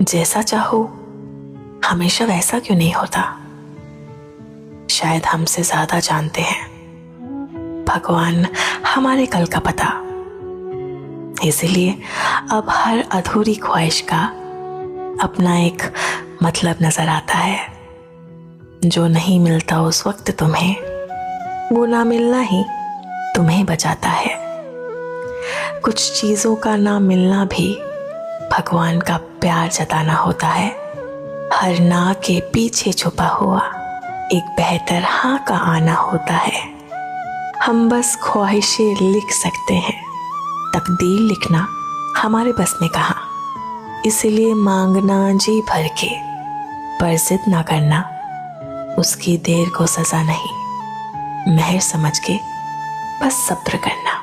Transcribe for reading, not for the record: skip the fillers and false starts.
जैसा चाहो हमेशा वैसा क्यों नहीं होता। शायद हमसे ज्यादा जानते हैं भगवान हमारे कल का पता। इसीलिए अब हर अधूरी ख्वाहिश का अपना एक मतलब नजर आता है। जो नहीं मिलता उस वक्त तुम्हें, वो ना मिलना ही तुम्हें बचाता है। कुछ चीजों का ना मिलना भी भगवान का प्यार जताना होता है। हर ना के पीछे छुपा हुआ एक बेहतर हाँ का आना होता है। हम बस ख्वाहिशें लिख सकते हैं, तकदीर लिखना हमारे बस में कहाँ। इसीलिए मांगना जी भर के, पर जिद ना करना उसकी देर को सजा नहीं। मेहर समझ के बस सब्र करना।